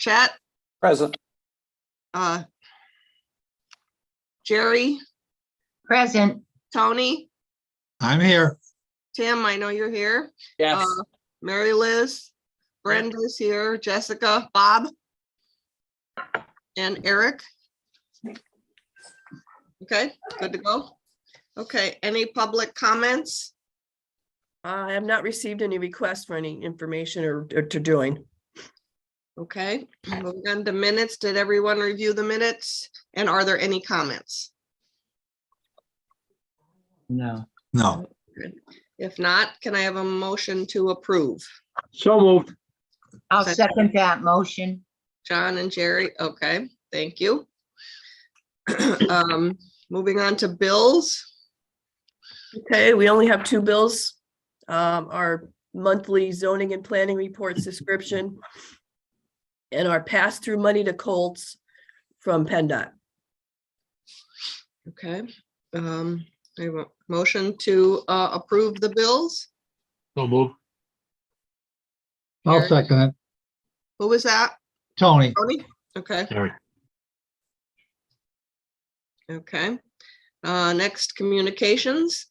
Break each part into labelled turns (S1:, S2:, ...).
S1: Chet,
S2: Present.
S1: Jerry,
S3: Present.
S1: Tony,
S4: I'm here.
S1: Tim, I know you're here.
S2: Yes.
S1: Mary Liz, Brenda's here, Jessica, Bob, and Eric. Okay, good to go. Okay, any public comments?
S5: I have not received any requests for any information or to join.
S1: Okay, moving on to minutes. Did everyone review the minutes? And are there any comments?
S2: No.
S4: No.
S1: If not, can I have a motion to approve?
S2: So moved.
S3: I'll second that motion.
S1: John and Jerry, okay, thank you. Moving on to bills.
S5: Okay, we only have two bills. Our monthly zoning and planning reports description and our pass-through money to Colts from PennDOT.
S1: Okay, I have a motion to approve the bills.
S2: So moved.
S4: I'll
S1: Eric?
S4: second it.
S1: Who was that?
S4: Tony.
S1: Tony? Okay,
S2: Sorry.
S1: okay. Next, communications.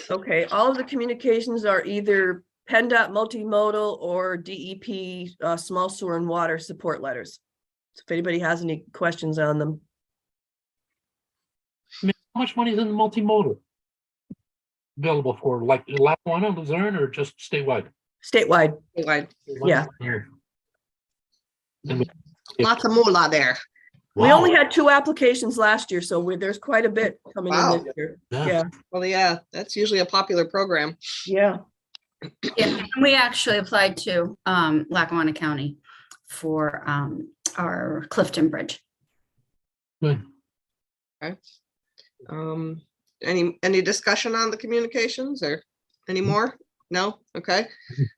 S5: Okay, all of the communications are either PennDOT multimodal or DEP small sewer and water support letters. So if anybody has any questions on them.
S6: How much money is in the multimodal available for, like Lackawanna, Luzerne, or just statewide?
S5: Statewide,
S1: Wide.
S5: Yeah.
S6: And we-
S1: Lots of moolah there.
S5: we
S6: Wow.
S5: only had 2 applications last year, so there's quite a bit coming
S1: Wow.
S5: in this year.
S6: Yeah.
S5: Yeah,
S1: Well, yeah, that's usually a popular program.
S5: yeah.
S7: Yeah, we actually applied to Lackawanna County for our Clifton Bridge.
S6: Good.
S1: Any discussion on the communications or any more? No? Okay.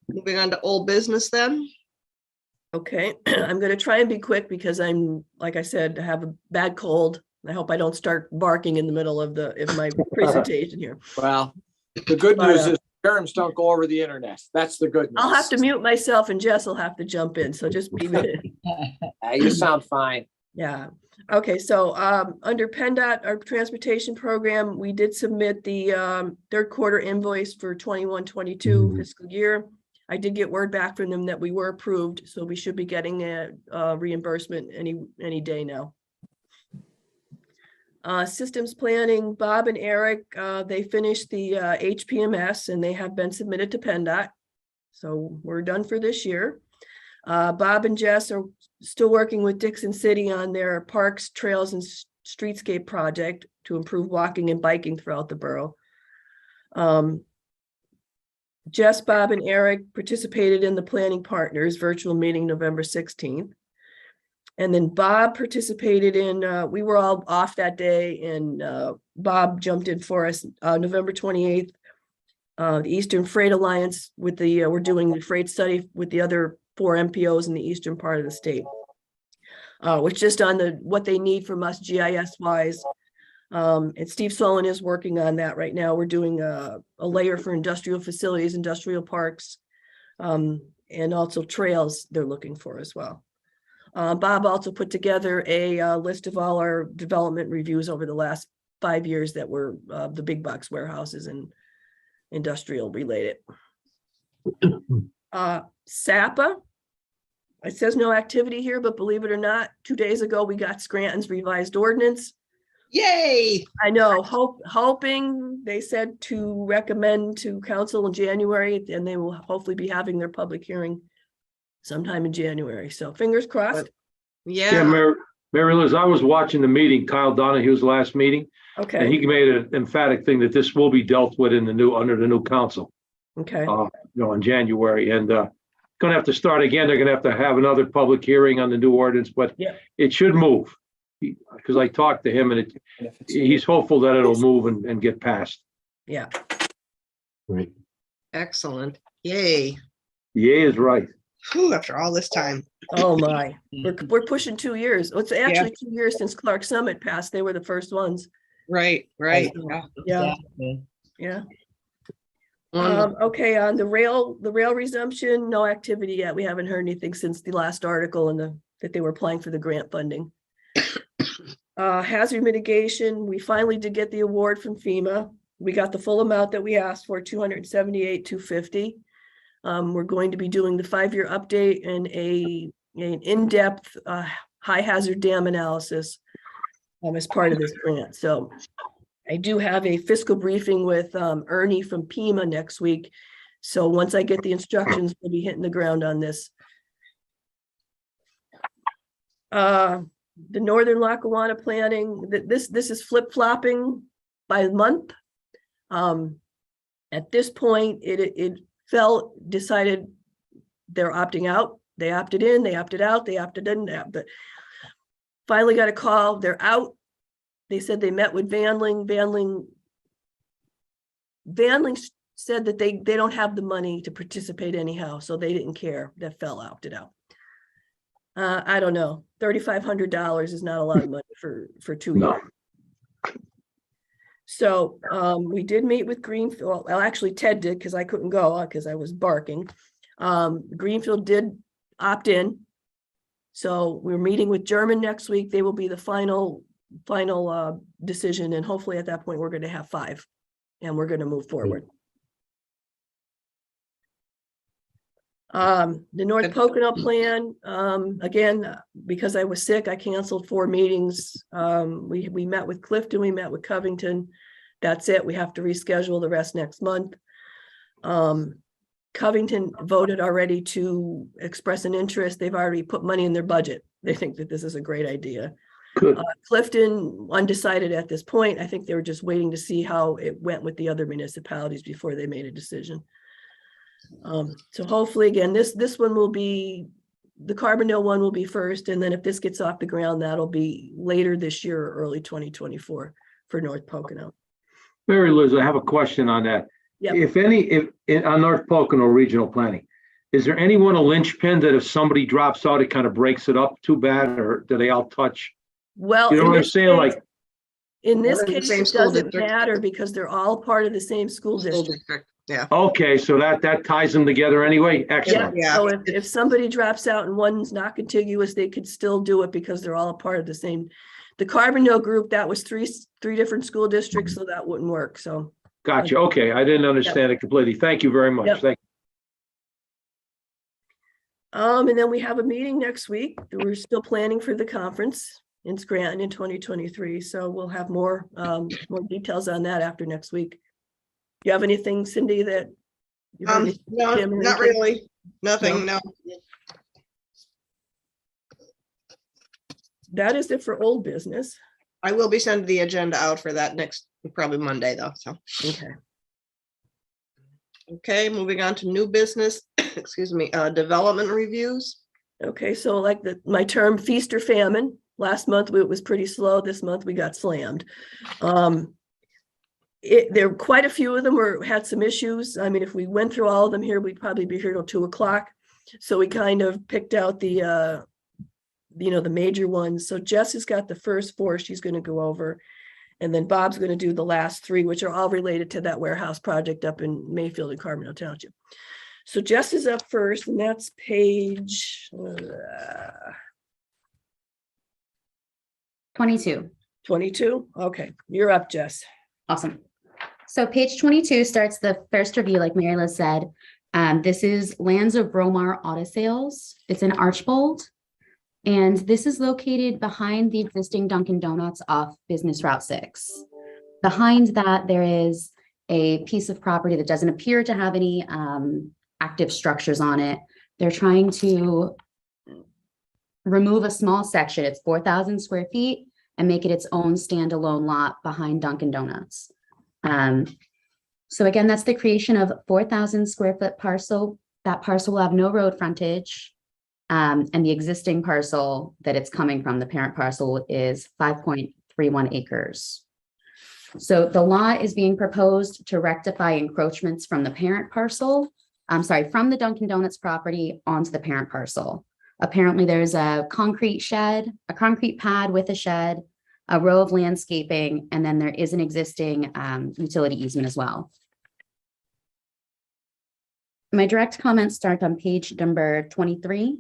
S1: Moving on to old business then.
S5: Okay, I'm gonna try and be quick because I'm, like I said, I have a bad cold. I hope I don't start barking in the middle of my presentation here.
S2: Well, the good
S5: But,
S2: news is germs don't go over the internet. That's the good news.
S5: I'll have to mute myself and Jess will have to jump in, so just be with it.
S2: You sound fine.
S5: Yeah, okay, so under PennDOT, our transportation program, we did submit the third quarter invoice for 21-22 fiscal year. I did get word back from them that we were approved, so we should be getting a reimbursement any day now. Systems planning, Bob and Eric, they finished the HPMS and they have been submitted to PennDOT. So we're done for this year. Bob and Jess are still working with Dixon City on their parks, trails, and streetscape project to improve walking and biking throughout the borough. Jess, Bob, and Eric participated in the Planning Partners virtual meeting November 16th. And then Bob participated in, we were all off that day, and Bob jumped in for us November 28th. The Eastern Freight Alliance with the, we're doing the freight study with the other 4 MPOs in the eastern part of the state. Which just on what they need from us GIS wise. And Steve Solon is working on that right now. We're doing a layer for industrial facilities, industrial parks, and also trails they're looking for as well. Bob also put together a list of all our development reviews over the last 5 years that were the big box warehouses and industrial related. SAPA, it says no activity here, but believe it or not, 2 days ago, we got Scranton's revised ordinance.
S1: Yay!
S5: I know, hoping, they said to recommend to council in January, and they will hopefully be having their public hearing sometime in January. So fingers crossed.
S8: Yeah,
S1: Yeah,
S8: Mary Liz, I was watching the meeting, Kyle Donahue's last meeting, and
S5: Okay,
S8: he made an emphatic thing that this will be dealt with in under the new council,
S5: okay,
S8: in January. And gonna have to start again. They're gonna have to have another public hearing on the new ordinance, but
S5: Yeah.
S8: it should move. Because I talked to him and he's hopeful that it'll move and get passed.
S5: yeah.
S6: Great.
S1: excellent. Yay.
S8: Yay is right.
S1: Whew, after all this time.
S5: Oh my, we're pushing 2 years. It's actually 2 years since Clark Summit passed. They were the first ones.
S1: Right, right.
S5: Yeah, yeah. Okay, on the rail resumption, no activity yet. We haven't heard anything since the last article that they were applying for the grant funding. Hazard mitigation, we finally did get the award from FEMA. We got the full amount that we asked for, $278,250. We're going to be doing the 5-year update and an in-depth high hazard dam analysis as part of this grant. So I do have a fiscal briefing with Ernie from PEMA next week. So once I get the instructions, we'll be hitting the ground on this. The Northern Lackawanna planning, this is flip-flopping by month. At this point, it decided they're opting out. They opted in, they opted out, they opted in, but finally got a call, they're out. They said they met with Vanling. Vanling said that they don't have the money to participate anyhow, so they didn't care. That fell opted out. I don't know. $3,500 is not a lot of money for 2 years.
S8: No.
S5: So we did meet with Greenfield. Well, actually Ted did because I couldn't go because I was barking. Greenfield did opt in. So we're meeting with German next week. They will be the final decision. And hopefully at that point, we're going to have 5 and we're going to move forward. The North Pocono plan, again, because I was sick, I canceled 4 meetings. We met with Clifton, we met with Covington. That's it. We have to reschedule the rest next month. Covington voted already to express an interest. They've already put money in their budget. They think that this is a great idea.
S8: Good.
S5: Clifton, undecided at this point. I think they were just waiting to see how it went with the other municipalities before they made a decision. So hopefully, again, this one will be, the Carbondale one will be first, and then if this gets off the ground, that'll be later this year or early 2024 for North Pocono.
S8: Mary Liz, I have a question on that.
S5: Yep.
S8: If on North Pocono regional planning, is there anyone a linchpin that if somebody drops out, it kind of breaks it up too bad, or do they all touch?
S5: Well,
S8: You know
S5: in
S8: what I'm
S5: this
S8: saying?
S5: case-
S8: Like,
S5: in this
S1: They're in the
S5: case,
S1: same
S5: it
S1: school
S5: doesn't
S1: district.
S5: matter because they're all part of the same school district.
S1: Yeah.
S8: okay, so that ties them together anyway.
S5: Yeah,
S8: Excellent.
S1: Yeah.
S5: so if somebody drops out and one's not contiguous, they could still do it because they're all a part of the same. The Carbondale group, that was three different school districts, so that wouldn't work, so.
S8: Gotcha. Okay, I didn't understand it completely. Thank you very much.
S5: Yep.
S8: Thank
S5: And then we have a meeting next week. We're still planning for the conference in Scranton in 2023, so we'll have more details on that after next week. You have anything, Cindy, that? you heard me-
S1: No,
S5: Jim,
S1: not
S5: anything?
S1: really. Nothing, no.
S5: That is it for old business.
S1: I will be sending the agenda out for that next, probably Monday though, so.
S5: Okay.
S1: Okay, moving on to new business, excuse me, development reviews.
S5: Okay, so like my term feast or famine, last month it was pretty slow. This month we got slammed. There quite a few of them had some issues. I mean, if we went through all of them here, we'd probably be here till 2 o'clock. So we kind of picked out the major ones. So Jess has got the first 4 she's going to go over. And then Bob's going to do the last 3, which are all related to that warehouse project up in Mayfield and Carbondale Township. So Jess is up first, and that's page
S9: 22.
S5: 22. Okay, you're up, Jess.
S9: Awesome. So page 22 starts the first review, like Mary Liz said. This is Lands of Bromar Auto Sales. It's in Archbold. And this is located behind the existing Dunkin' Donuts off Business Route 6. Behind that, there is a piece of property that doesn't appear to have any active structures on it. They're trying to remove a small section. It's 4,000 square feet and make it its own standalone lot behind Dunkin' Donuts. So again, that's the creation of 4,000 square foot parcel. That parcel will have no road frontage. And the existing parcel that it's coming from, the parent parcel, is 5.31 acres. So the lot is being proposed to rectify encroachments from the parent parcel, from the Dunkin' Donuts property onto the parent parcel. Apparently there's a concrete shed, a concrete pad with a shed, a row of landscaping, and then there is an existing utility easement as well. my direct comments start on page number 23.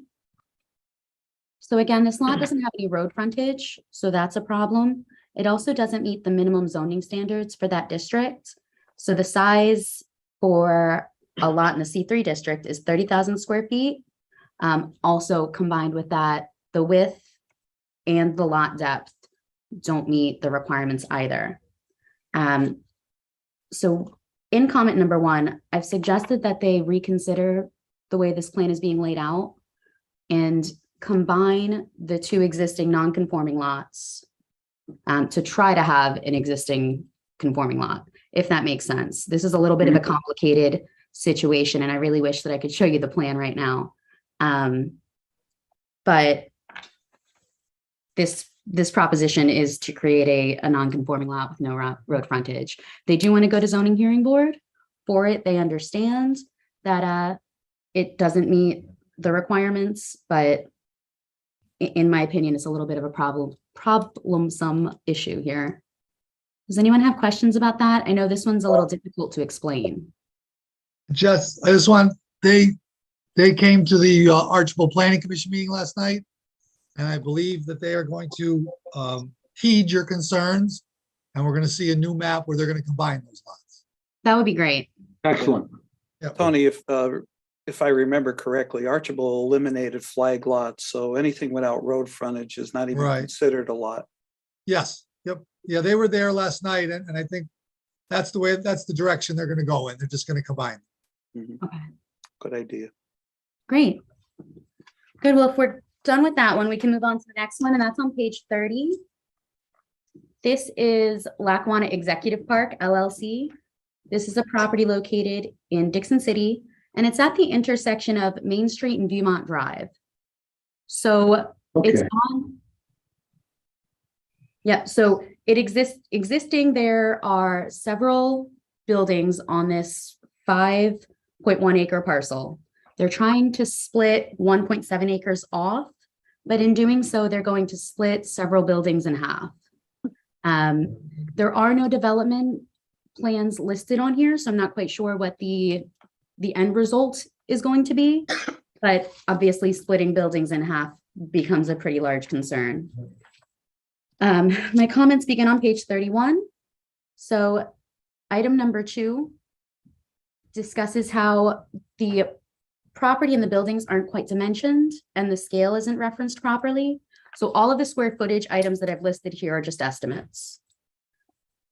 S9: So again, this lot doesn't have any road frontage, so that's a problem. It also doesn't meet the minimum zoning standards for that district. So the size for a lot in the C3 district is 30,000 square feet. Also combined with that, the width and the lot depth don't meet the requirements either. So in comment number 1, I've suggested that they reconsider the way this plan is being laid out and combine the 2 existing non-conforming lots to try to have an existing conforming lot, if that makes sense. This is a little bit of a complicated situation, and I really wish that I could show you the plan right now. But this proposition is to create a non-conforming lot with no road frontage. They do want to go to zoning hearing board for it. They understand that it doesn't meet the requirements, but in my opinion, it's a little bit of a problemsome issue here. Does anyone have questions about that? I know this one's a little difficult to explain.
S4: I just want, they came to the Archibald Planning Commission meeting last night, and I believe that they are going to heed your concerns, and we're going to see a new map where they're going to combine those lots.
S9: That would be great.
S8: Excellent.
S4: Yep.
S10: Tony, if I remember correctly, Archibald eliminated flag lots, so anything without road frontage is not even
S4: Right.
S10: considered a lot.
S4: Yes, yep. Yeah, they were there last night, and I think that's the direction they're going to go in. They're just going to combine.
S10: Mhm.
S9: Okay.
S10: Good idea.
S9: Great. Good. Well, if we're done with that one, we can move on to the next one, and that's on page 30. This is Lackawanna Executive Park, LLC. This is a property located in Dixon City, and it's at the intersection of Main Street and Viewmont Drive. So it's
S8: Okay.
S9: on. Yeah, so it existing, there are several buildings on this 5.1 acre parcel. They're trying to split 1.7 acres off, but in doing so, they're going to split several buildings in half. There are no development plans listed on here, so I'm not quite sure what the end result is going to be, but obviously splitting buildings in half becomes a pretty large concern. My comments begin on page 31. So item number 2 discusses how the property and the buildings aren't quite dimensioned and the scale isn't referenced properly. So all of the square footage items that I've listed here are just estimates.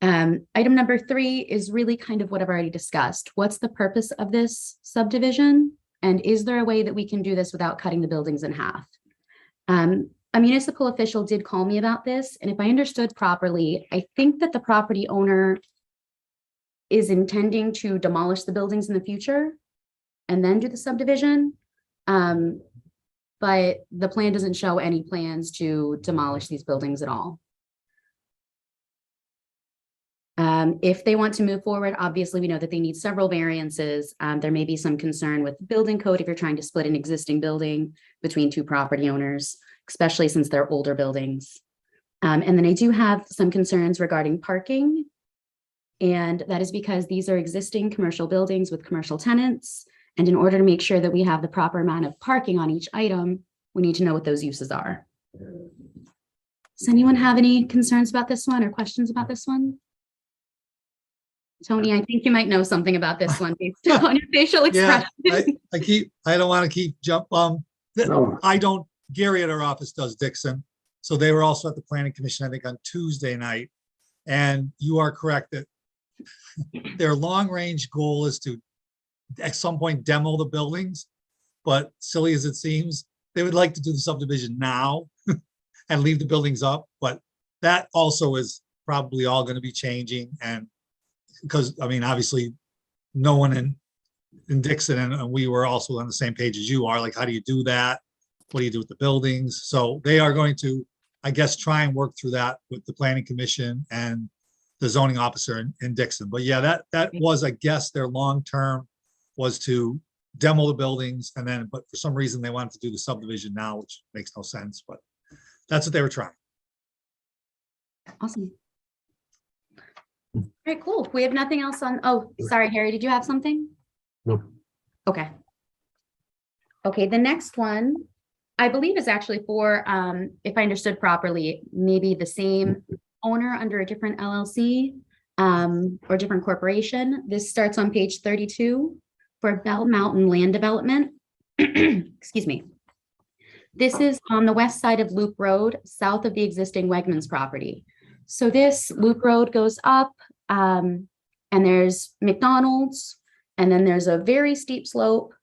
S9: Item number 3 is really kind of what I've already discussed. What's the purpose of this subdivision? And is there a way that we can do this without cutting the buildings in half? A municipal official did call me about this, and if I understood properly, I think that the property owner is intending to demolish the buildings in the future and then do the subdivision. But the plan doesn't show any plans to demolish these buildings at all. If they want to move forward, obviously we know that they need several variances. There may be some concern with building code if you're trying to split an existing building between 2 property owners, especially since they're older buildings. And then I do have some concerns regarding parking. And that is because these are existing commercial buildings with commercial tenants. And in order to make sure that we have the proper amount of parking on each item, we need to know what those uses are. Does anyone have any concerns about this one or questions about this one? Tony, I think you might know something about this one based on your facial
S4: Yeah,
S9: expression.
S4: I don't want to keep
S8: No.
S4: I don't, Gary at our office does Dixon. So they were also at the planning commission, I think on Tuesday night. And you are correct that their long range goal is to at some point demo the buildings. But silly as it seems, they would like to do the subdivision now and leave the buildings up. But that also is probably all going to be changing. And because, I mean, obviously no one in Dixon and we were also on the same page as you are, like, how do you do that? What do you do with the buildings? So they are going to, I guess, try and work through that with the planning commission and the zoning officer in Dixon. But yeah, that was, I guess, their long-term was to demo the buildings and then, but for some reason they wanted to do the subdivision now, which makes no sense, but that's what they were trying.
S9: Awesome. All right, cool. We have nothing else on, oh, sorry, Harry, did you have something?
S6: Nope.
S9: Okay. Okay, the next one, I believe is actually for, if I understood properly, maybe the same owner under a different LLC or different corporation. This starts on page 32 for Bell Mountain Land Development. Excuse me. This is on the west side of Loop Road, south of the existing Wegmans property. So this Loop Road goes up and there's McDonald's, and then there's a very steep slope.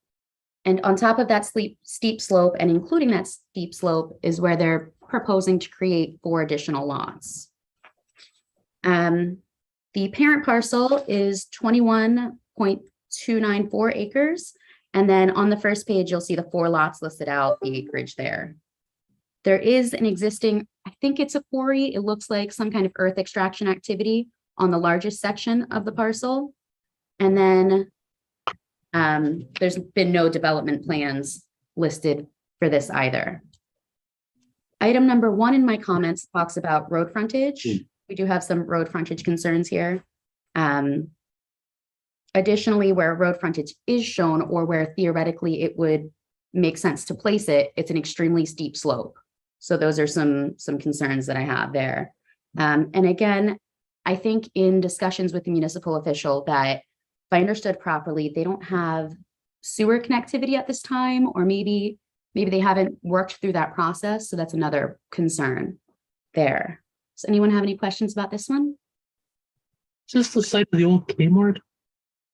S9: And on top of that steep slope, and including that steep slope, is where they're proposing to create 4 additional lots. The parent parcel is 21.294 acres. And then on the first page, you'll see the 4 lots listed out, the acreage there. There is an existing, I think it's a quarry. It looks like some kind of earth extraction activity on the largest section of the parcel. And then there's been no development plans listed for this either. Item number 1 in my comments talks about road frontage. We do have some road frontage concerns here. Additionally, where road frontage is shown, or where theoretically it would make sense to place it, it's an extremely steep slope. So those are some concerns that I have there. And again, I think in discussions with the municipal official that, if I understood properly, they don't have sewer connectivity at this time, or maybe they haven't worked through that process. So that's another concern there. Does anyone have any questions about this one?
S6: Is this the site of the old Kmart?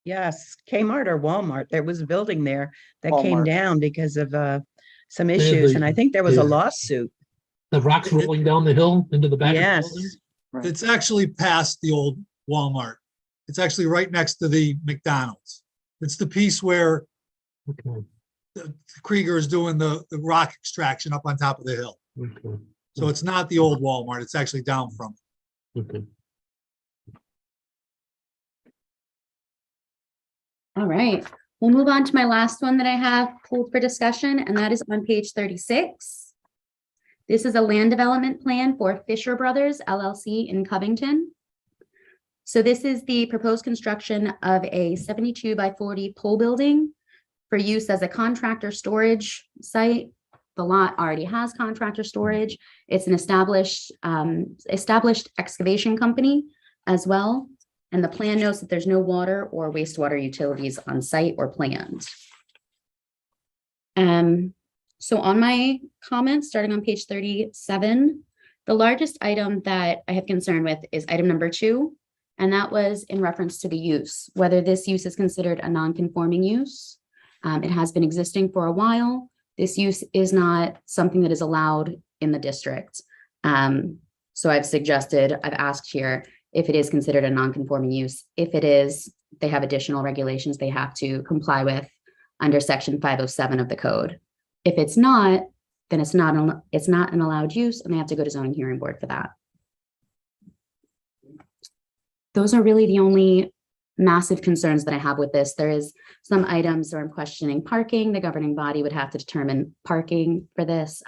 S11: Yes, Kmart or Walmart. There was a building there that came
S10: Walmart.
S11: down because of some
S6: Yeah,
S11: issues,
S6: the-
S11: and I think there was a
S6: yeah.
S11: lawsuit.
S6: The rocks rolling down the hill into the back of the
S11: Yes,
S6: building?
S4: It's actually past the old Walmart. It's actually right next to the McDonald's. It's the piece where
S6: Okay,
S4: Krieger is doing the rock extraction up on top of the hill.
S6: okay,
S4: So it's not the old Walmart. It's actually down from it.
S6: okay.
S9: All right, we'll move on to my last one that I have pulled for discussion, and that is on page 36. This is a land development plan for Fisher Brothers LLC in Covington. So this is the proposed construction of a 72 by 40 pole building for use as a contractor storage site. The lot already has contractor storage. It's an established excavation company as well. And the plan notes that there's no water or wastewater utilities on site or planned. So on my comments, starting on page 37, the largest item that I have concern with is item number 2. And that was in reference to the use, whether this use is considered a non-conforming use. It has been existing for a while. This use is not something that is allowed in the district. So I've asked here if it is considered a non-conforming use. If it is, they have additional regulations they have to comply with under section 507 of the code. If it's not, then it's not an allowed use, and they have to go to zoning hearing board for that. Those are really the only massive concerns that I have with this. There is some items where I'm questioning parking. The governing body would have to determine parking for this.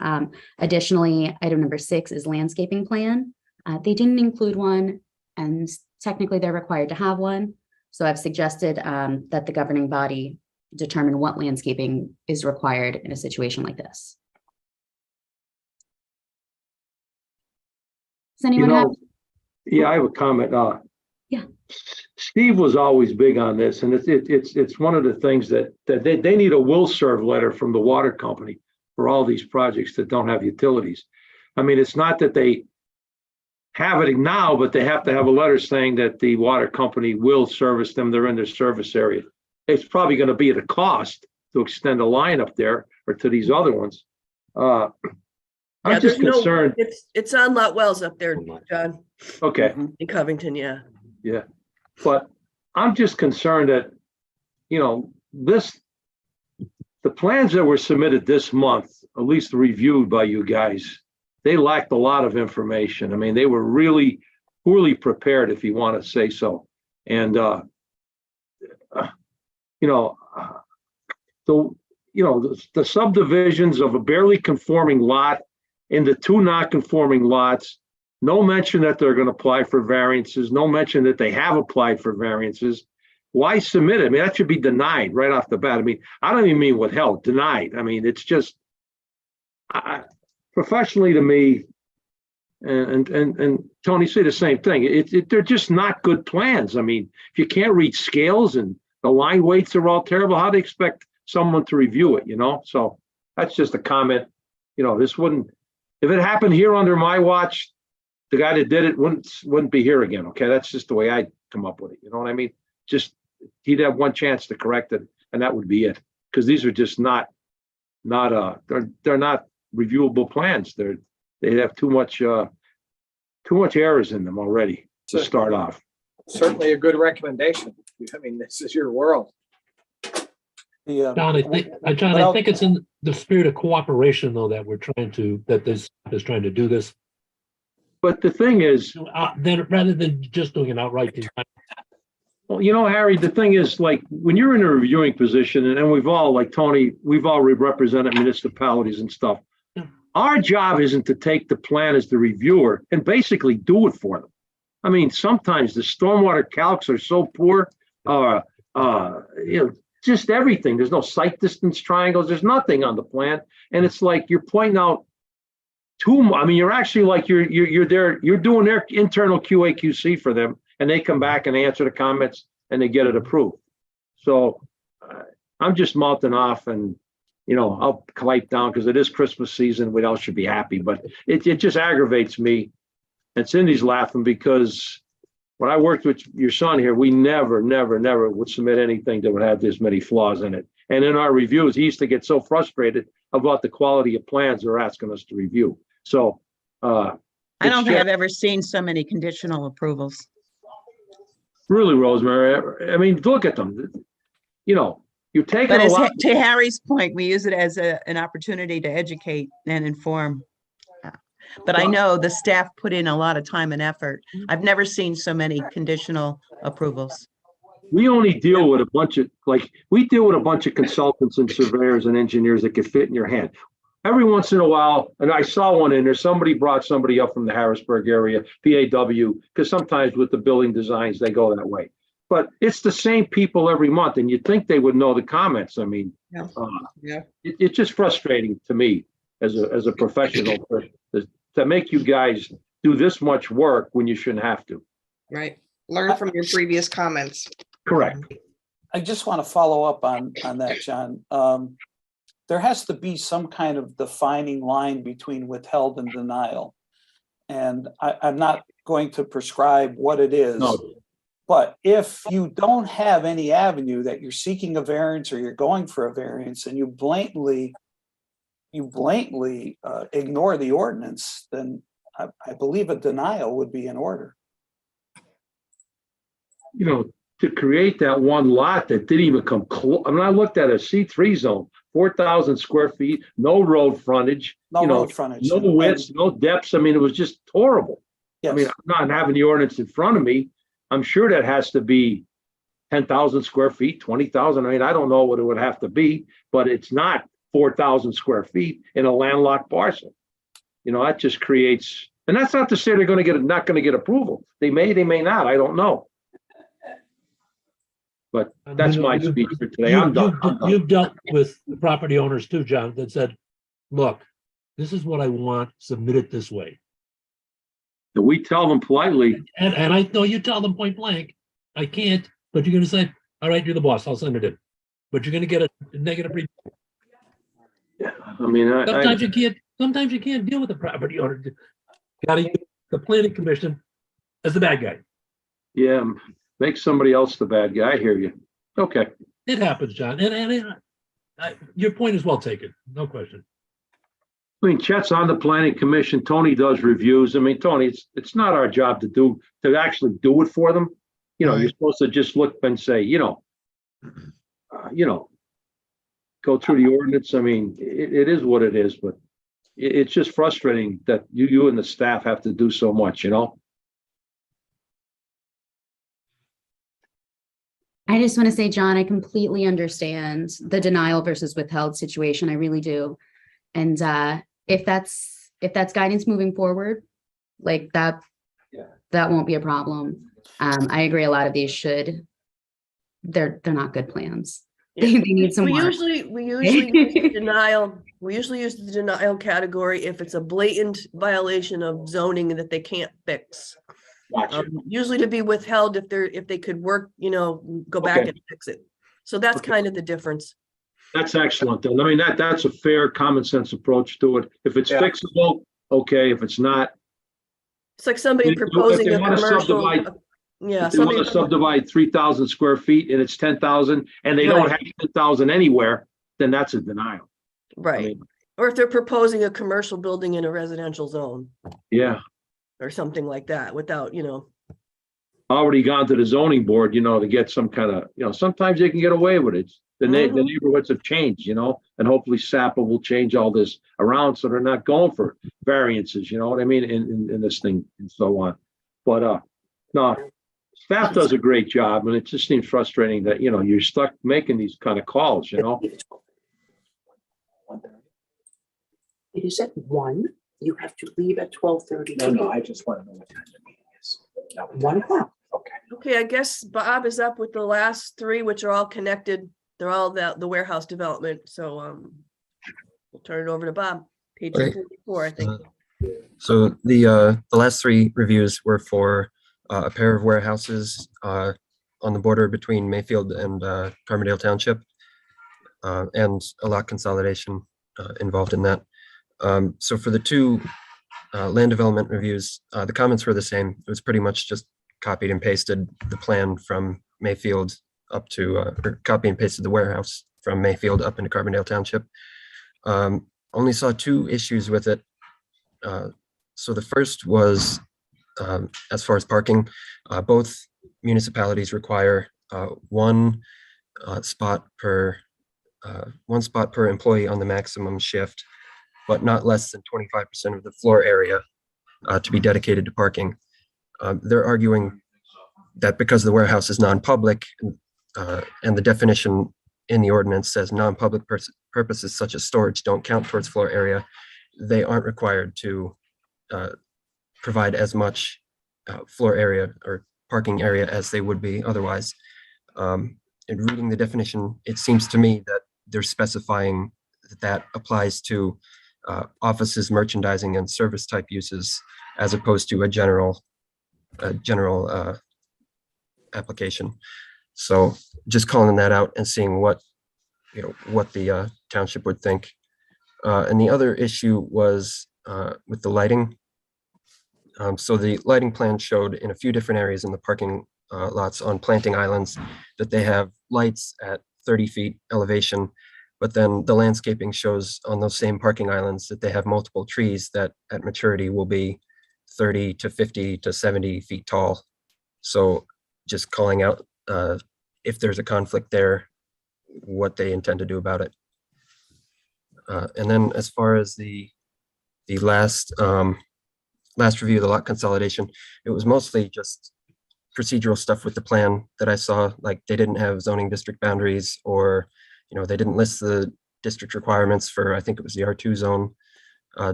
S9: Additionally, item number 6 is landscaping plan. They didn't include one, and technically they're required to have one. So I've suggested that the governing body determine what landscaping is required in a situation like this. Does anyone have?
S8: Yeah, I have a comment.
S9: Yeah.
S8: Steve was always big on this, and it's one of the things that they need a will serve letter from the water company for all these projects that don't have utilities. I mean, it's not that they have it now, but they have to have a letter saying that the water company will service them. They're in their service area. It's probably going to be at a cost to extend a line up there or to these other ones. I'm just
S5: there's no-
S8: concerned.
S5: It's on Lot Wells up there, John,
S8: Okay.
S5: in Covington, yeah.
S8: Yeah, but I'm just concerned that, the plans that were submitted this month, at least reviewed by you guys, they lacked a lot of information. I mean, they were really poorly prepared, if you want to say so. And, the subdivisions of a barely conforming lot into 2 non-conforming lots. No mention that they're going to apply for variances, no mention that they have applied for variances. why submit it? I mean, that should be denied right off the bat. I mean, I don't even mean withheld, denied. I mean, it's just professionally to me, and Tony said the same thing. They're just not good plans. I mean, if you can't read scales and the line weights are all terrible, how do you expect someone to review it, you know? So that's just a comment. You know, this wouldn't, if it happened here under my watch, the guy that did it wouldn't be here again. Okay, that's just the way I come up with it. You know what I mean? Just he'd have one chance to correct it, and that would be it. Because these are just not they're not reviewable plans. They have too much errors in them already to start off.
S2: Certainly a good recommendation. I mean, this is your world.
S10: Yeah.
S6: John, I think it's in the spirit of cooperation, though, that this is trying to do this.
S8: But the thing is,
S6: Then rather than just doing an outright denial.
S8: well, you know, Harry, the thing is, like, when you're in a reviewing position, and we've all, like Tony, we've all represented municipalities and stuff.
S6: Yeah.
S8: Our job isn't to take the plan as the reviewer and basically do it for them. I mean, sometimes the stormwater calcs are so poor, you know, just everything. There's no sight distance triangles. There's nothing on the plan. And it's like you're pointing out I mean, you're actually like you're there, you're doing their internal QA/QC for them, and they come back and answer the comments and they get it approved. So I'm just mouthing off, and you know, I'll pipe down because it is Christmas season. We all should be happy, but it just aggravates me. And Cindy's laughing because when I worked with your son here, we never would submit anything that would have this many flaws in it. And in our reviews, he used to get so frustrated about the quality of plans they're asking us to review. So
S11: I don't think I've ever seen so many conditional approvals.
S8: really, Rosemary, I mean, look at them. You know, you're taking
S11: But
S8: a lot.
S11: to Harry's point, we use it as an opportunity to educate and inform. But I know the staff put in a lot of time and effort. I've never seen so many conditional approvals.
S8: We only deal with a bunch of, we deal with a bunch of consultants and surveyors and engineers that can fit in your hand. Every once in a while, and I saw one in there, somebody brought somebody up from the Harrisburg area, PAW, because sometimes with the building designs, they go that way. But it's the same people every month, and you'd think they would know the comments. I mean, it's just frustrating to me as a professional to make you guys do this much work when you shouldn't have to.
S1: Right. Learn from your previous comments.
S8: Correct.
S10: I just want to follow up on that, John. There has to be some kind of defining line between withheld and denial. And I'm not going to prescribe what it is.
S8: No.
S10: But if you don't have any avenue that you're seeking a variance or you're going for a variance and you blatantly ignore the ordinance, then I believe a denial would be in order.
S8: You know, to create that one lot that didn't even come close. I mean, I looked at a C3 zone, 4,000 square feet, no road frontage,
S10: Road frontage.
S8: no widths, no depths. I mean, it was just horrible.
S10: Yes.
S8: I mean, I'm not having the ordinance in front of me. I'm sure that has to be 10,000 square feet, 20,000. I mean, I don't know what it would have to be, but it's not 4,000 square feet in a landlocked parcel. You know, that just creates, and that's not to say they're going to not going to get approval. They may not. I don't know. But that's my speech for today. I'm done.
S6: You've dealt with the property owners too, John, that said, look, this is what I want, submit it this way.
S8: We tell them politely.
S6: And I know you tell them point blank, I can't, but you're going to say, all right, you're the boss, I'll send it in. But you're going to get a negative review.
S8: Yeah, I mean,
S6: sometimes you can't deal with the property owner. You got to use the planning commission as the bad guy.
S8: Yeah, make somebody else the bad guy. I hear you. Okay.
S6: It happens, John. And your point is well taken. No question.
S8: I mean, Chet's on the planning commission. Tony does reviews. I mean, Tony, it's not our job to actually do it for them. You know,
S4: Right.
S8: You're supposed to just look and say, go through the ordinance. I mean, it is what it is, but it's just frustrating that you and the staff have to do so much,
S9: I just want to say, John, I completely understand the denial versus withheld situation. I really do. And if that's guidance moving forward, like that won't be a problem. I agree. A lot of these should they're not good plans.
S5: Yeah.
S9: They need some
S5: We
S9: work.
S5: usually use the denial, we usually use the denial category if it's a blatant violation of zoning that they can't fix.
S8: Gotcha.
S5: Usually to be withheld if they could work, go back
S8: Okay.
S5: and fix it. So that's
S8: Okay.
S5: kind of the difference.
S8: That's excellent. Then, I mean, that's a fair, common sense approach to it. If it's
S2: Yeah.
S8: fixable, okay. If it's not,
S5: It's like somebody
S8: If they
S5: proposing a
S8: wanna
S5: commercial.
S8: subdivide-
S5: Yeah,
S8: if they want
S5: somebody,
S8: to subdivide 3,000 square feet and it's 10,000 and they don't
S5: Right.
S8: have 10,000 anywhere, then that's a denial. I
S5: right.
S8: mean,
S5: Or if they're proposing a commercial building in a residential zone
S8: yeah,
S5: or something like that without,
S8: already gone to the zoning board, to get some kind of, sometimes they can get away with it. The
S5: Mhm.
S8: neighborhoods have changed, and hopefully SAPA will change all this around so they're not going for variances, you know what I mean, in this thing and so on. But no, staff does a great job, and it just seems frustrating that, you're stuck making these kind of calls,
S12: It is at 1. You have to leave at 12:30.
S2: No, I just want to know what time the meeting is. No,
S12: 1 o'clock.
S2: Okay.
S5: okay, I guess Bob is up with the last three, which are all connected. They're all the warehouse development. So we'll turn it over to Bob. Page
S13: Okay.
S5: 44, I think.
S13: So the last three reviews were for a pair of warehouses on the border between Mayfield and Carbondale Township, and a lot consolidation involved in that. So for the two land development reviews, the comments were the same. It was pretty much just copied and pasted the plan from Mayfield up to, or copy and pasted the warehouse from Mayfield up into Carbondale Township. Only saw two issues with it. So the first was, as far as parking, both municipalities require one spot per employee on the maximum shift, but not less than 25% of the floor area to be dedicated to parking. They're arguing that because the warehouse is non-public and the definition in the ordinance says non-public purposes such as storage don't count towards floor area, they aren't required to provide as much floor area or parking area as they would be otherwise. In reading the definition, it seems to me that they're specifying that applies to offices, merchandising, and service type uses, as opposed to a general application. So just calling that out and seeing what the township would think. And the other issue was with the lighting. So the lighting plan showed in a few different areas in the parking lots on planting islands that they have lights at 30 feet elevation, but then the landscaping shows on those same parking islands that they have multiple trees that at maturity will be 30 to 50 to 70 feet tall. So just calling out if there's a conflict there, what they intend to do about it. And then as far as the last review of the lot consolidation, it was mostly just procedural stuff with the plan that I saw, like they didn't have zoning district boundaries, or they didn't list the district requirements for, I think it was the R2 zone,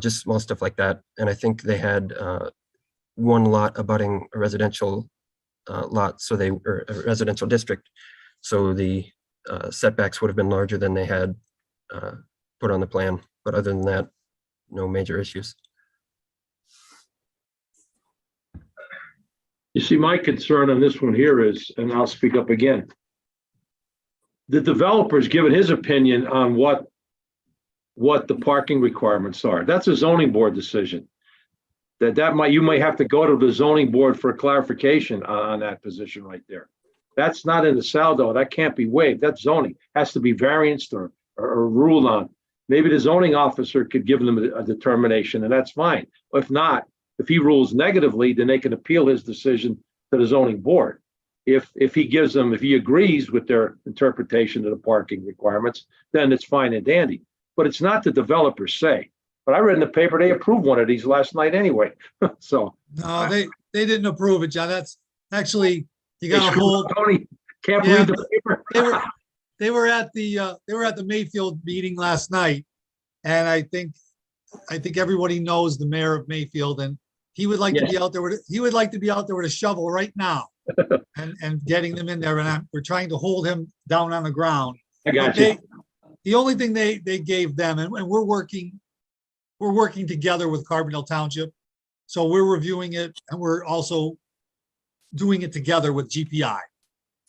S13: just small stuff like that. And I think they had one lot abutting a residential lot, so or a residential district, so the setbacks would have been larger than they had put on the plan. But other than that, no major issues.
S8: You see, my concern on this one here is, and I'll speak up again, the developer's given his opinion on what the parking requirements are. That's a zoning board decision. You might have to go to the zoning board for clarification on that position right there. That's not in the saldo. That can't be waived. That's zoning. Has to be varianced or ruled on. Maybe the zoning officer could give them a determination, and that's fine. If not, if he rules negatively, then they can appeal his decision to the zoning board. If he agrees with their interpretation of the parking requirements, then it's fine and dandy. But it's not the developer's say. But I read in the paper they approved one of these last night anyway. So
S4: No, they didn't approve it, John. That's actually, you got to hold.
S8: Tony, can't
S4: Yeah,
S8: believe the paper.
S4: They were at the Mayfield meeting last night, and I think everybody knows the mayor of Mayfield, and he would like to be out there with a shovel right now. and getting them in there, and we're trying to hold him down on the ground.
S8: I got
S4: But
S8: you.
S4: the only thing they gave them, and we're working together with Carbondale Township. So we're reviewing it, and we're also doing it together with GPI.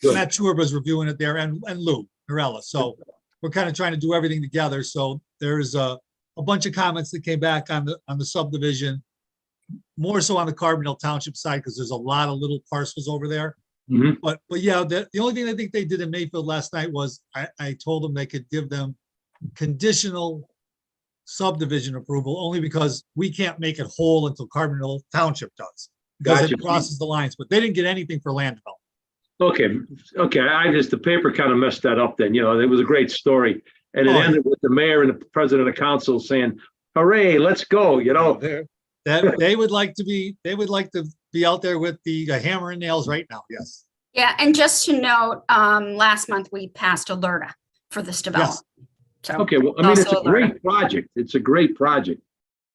S8: Good.
S4: Matt Schwarber's reviewing it there, and Lou Norella. So we're kind of trying to do everything together. So there's a bunch of comments that came back on the subdivision, more so on the Carbondale Township side, because there's a lot of little parcels over there.
S8: Mhm.
S4: But yeah, the only thing I think they did in Mayfield last night was I told them they could give them conditional subdivision approval, only because we can't make it whole until Carbondale Township does, because
S8: Gotcha.
S4: it crosses the lines, but they didn't get anything for land development.
S8: Okay. The paper kind of messed that up then, it was a great story. And it
S4: Oh, yeah.
S8: ended with the mayor and the president of council saying, hooray, let's go,
S4: That they would like to be out there with the hammer and nails right now. Yes.
S7: Yeah, and just to note, last month we passed Alerta for this development. So
S8: Okay, well, I mean, it's a
S7: also
S8: great project. It's a great project,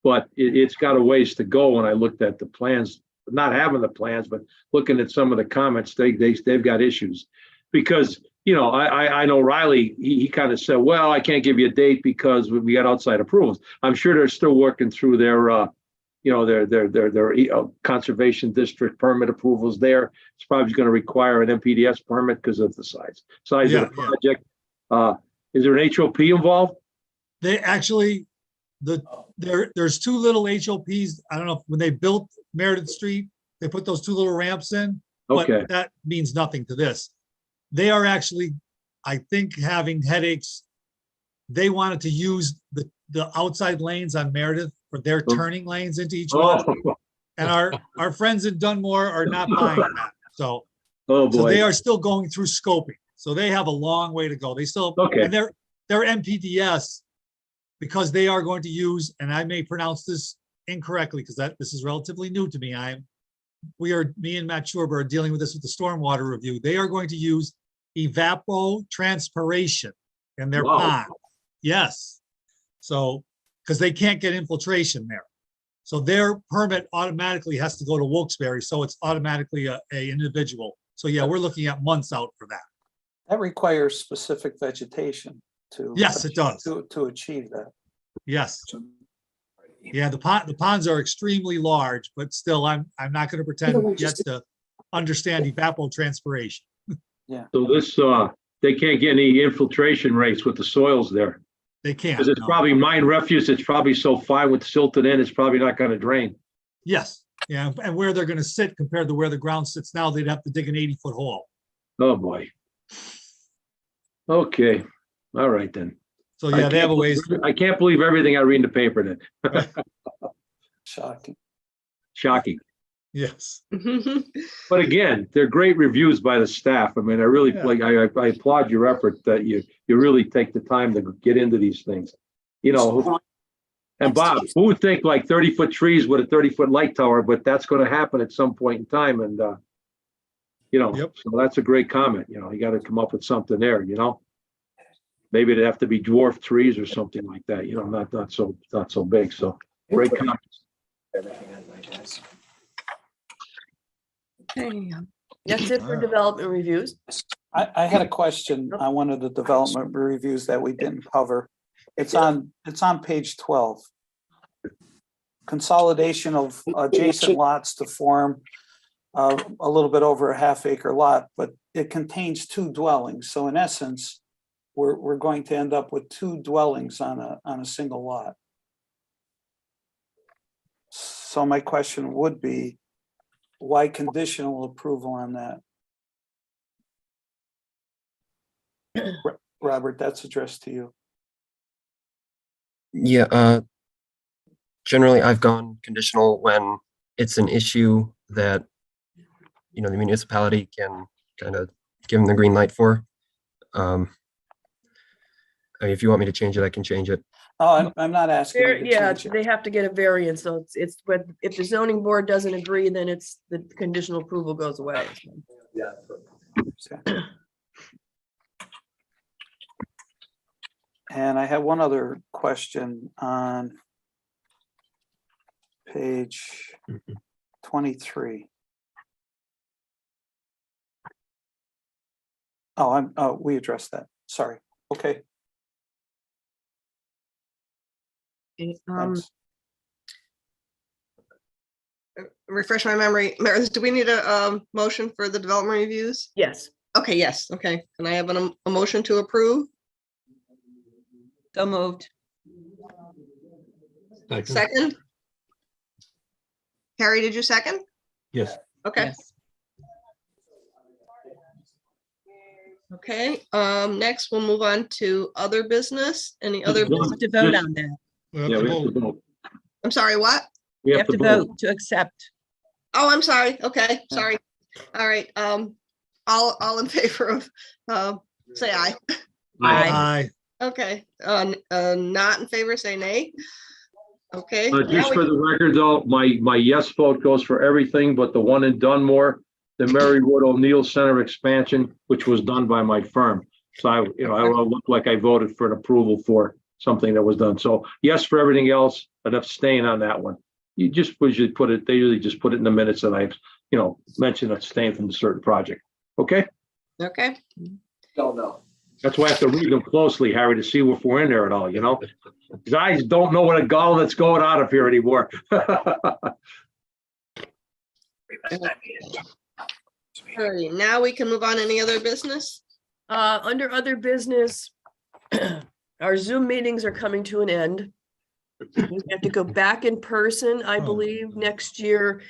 S8: but it's got a ways to go. When I looked at the plans, not having the plans, but looking at some of the comments, they've got issues. Because, I know Riley, he kind of said, well, I can't give you a date because we got outside approvals. I'm sure they're still working through their conservation district permit approvals there. It's probably going to require an MPDS permit because of the size of the project. Is there an HOP involved?
S4: They actually, there's two little HOPs. I don't know, when they built Meredith Street, they put those two little ramps in, but
S8: Okay.
S4: that means nothing to this. They are actually, I think, having headaches. They wanted to use the outside lanes on Meredith for their turning lanes into each one. And our friends in Dunmore are not buying that. So they are still going through scoping. So they have a long way to go. They still, and their MPDS, because they are going to use, and I may pronounce this incorrectly because this is relatively new to me. Me and Matt Schwarber are dealing with this with the stormwater review. They are going to use evapotranspiration in their pond. Yes. So, because they can't get infiltration there. So their permit automatically has to go to Wilkes-Barre. So it's automatically a individual. So yeah, we're looking at months out for that.
S10: That requires specific vegetation to.
S4: Yes, it does.
S10: To achieve that.
S4: Yes. Yeah, the ponds are extremely large, but still, I'm not going to pretend yet to understand evapotranspiration.
S10: Yeah.
S8: So this, they can't get any infiltration rates with the soils there.
S4: They can't.
S8: Because it's probably mine refuse. It's probably so fine with silted in, it's probably not going to drain.
S4: Yes. Yeah, and where they're going to sit compared to where the ground sits now, they'd have to dig an 80-foot hole.
S8: Oh, boy. Okay. All right, then.
S4: So yeah, they have a ways.
S8: I can't believe everything I read in the paper then. Shocking.
S4: Yes.
S8: But again, they're great reviews by the staff. I mean, I really I applaud your effort that you really take the time to get into these things. And Bob, who would think like 30-foot trees with a 30-foot light tower, but that's going to happen at some point in time. And, so that's a great comment. You got to come up with something there, Maybe it'd have to be dwarf trees or something like that, not so big. So great comments.
S5: Okay. That's it for development reviews.
S10: I had a question on one of the development reviews that we didn't cover. It's on page 12. Consolidation of adjacent lots to form a little bit over a half-acre lot, but it contains two dwellings. So in essence, we're going to end up with two dwellings on a single lot. So my question would be, why conditional approval on that? Robert, that's addressed to you.
S13: Yeah, generally I've gone conditional when it's an issue that, the municipality can kind of give them the green light for. If you want me to change it, I can change it.
S10: Oh, I'm not asking. You to change it.
S5: They have to get a variance. So it's if the zoning board doesn't agree, then it's the conditional approval goes away.
S10: Yeah. And I have one other question on page 23. We addressed that. Sorry. Okay. Thanks.
S1: Refresh my memory. Meredith, do we need a motion for the development reviews?
S5: Yes.
S1: Okay, yes, okay. Can I have a motion to approve?
S11: So moved.
S1: Second? Harry, did you second?
S6: Yes.
S1: Okay,
S11: Yes.
S1: okay. Next, we'll move on to other business. Any other
S8: Just one.
S1: business?
S11: To vote
S8: Just-
S11: on that.
S4: We have
S8: Yeah,
S4: to
S8: we have to
S4: vote.
S8: vote.
S1: I'm sorry, what?
S8: We
S11: You have to vote to accept.
S1: Oh, I'm sorry. Okay, sorry. All right, all in favor of, say aye.
S11: Aye.
S4: Aye.
S1: Okay, not in favor, say nay. Okay.
S8: Just
S1: now we-
S8: for the record, though, my yes vote goes for everything but the one in Dunmore, the Marywood O'Neill Center expansion, which was done by my firm. So I look like I voted for an approval for something that was done. So yes, for everything else, but abstain on that one. You just usually put it, they usually just put it in the minutes that I've, mentioned abstain from a certain project. Okay?
S1: Okay,
S2: No.
S8: That's why I have to read them closely, Harry, to see if we're in there at all, His eyes don't know what a gallon's going out of here anymore.
S1: all right, now we can move on. Any other business?
S5: Under other business, our Zoom meetings are coming to an end. We have to go back in person, I
S4: Oh.
S5: believe, next year.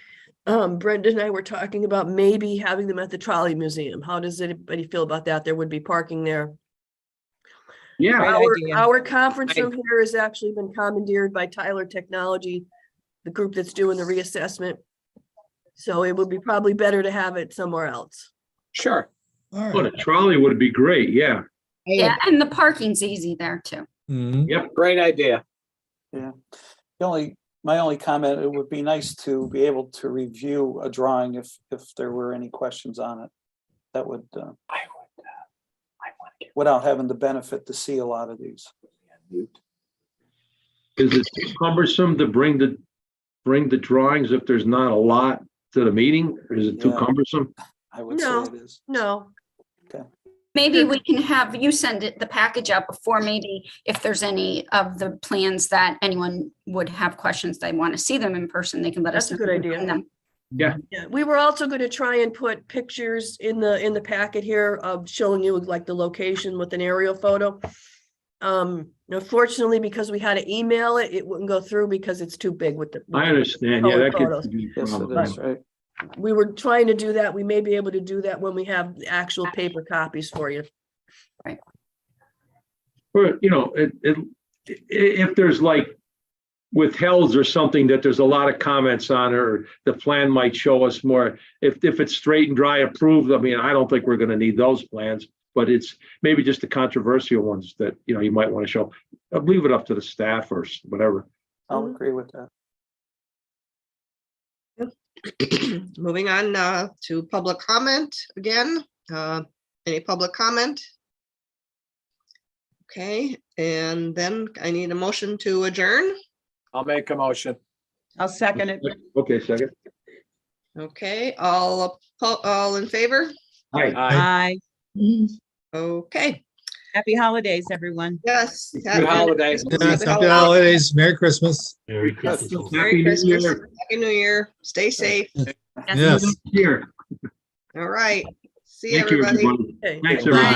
S5: Brenda and I were talking about maybe having them at the Trolley Museum. How does anybody feel about that? There would be parking there.
S8: Yeah,
S11: Great idea.
S5: Our conference room here has actually been commandeered by Tyler Technology, the group that's doing the reassessment. So it would be probably better to have it somewhere else.
S2: Sure.
S4: All
S8: but a
S4: right.
S8: trolley would be great, yeah.
S7: Yeah, and the parking's easy there too.
S4: Mhm.
S8: Yep.
S2: Great idea.
S10: Yeah. My only comment, it would be nice to be able to review a drawing if there were any questions on it. That would, without having the benefit to see a lot of these.
S8: Is it too cumbersome to bring the drawings if there's not a lot to the meeting? Or is it too
S10: Yeah.
S8: cumbersome?
S10: I would say
S5: No.
S10: it is.
S5: No,
S7: Maybe we can have you send it, the package out before, maybe if there's any of the plans that anyone would have questions, they want to see them in person, they can let us
S5: That's a
S7: know.
S5: good idea.
S7: and them.
S5: yeah, we were also going to try and put pictures in the packet here of showing you like the location with an aerial photo. Unfortunately, because we had to email it, it wouldn't go through because it's too big with the. with
S8: I
S5: the
S8: understand, yeah,
S5: color
S8: that
S5: photos.
S8: could be a
S10: Yes, it
S8: problem.
S10: is, right?
S5: We were trying to do that. We may be able to do that when we have the actual paper copies for you.
S8: Or, if there's like withheld or something that there's a lot of comments on, or the plan might show us more. If it's straight and dry approved, I mean, I don't think we're gonna need those plans, but it's maybe just the controversial ones that, you might want to show. I'll leave it up to the staff or whatever.
S10: I'll agree with that.
S1: Moving on to public comment again. Any public comment? Okay, and then I need a motion to adjourn.
S2: I'll make a motion.
S11: I'll second it.
S8: Okay, second.
S1: Okay, all in favor?
S8: Hi.
S11: Aye.
S1: Okay,
S11: Happy holidays, everyone.
S1: yes.
S2: Good holidays.
S4: Yes, happy holidays. Merry Christmas.
S6: Merry Christmas.
S1: Merry
S8: Happy New
S1: Christmas,
S8: Year.
S1: Happy New Year, stay safe.
S4: Yes.
S8: Here.
S1: All right, see
S8: Thank you,
S1: everybody.
S8: everybody.
S5: Okay.
S8: Thanks,
S7: Bye.
S8: everybody.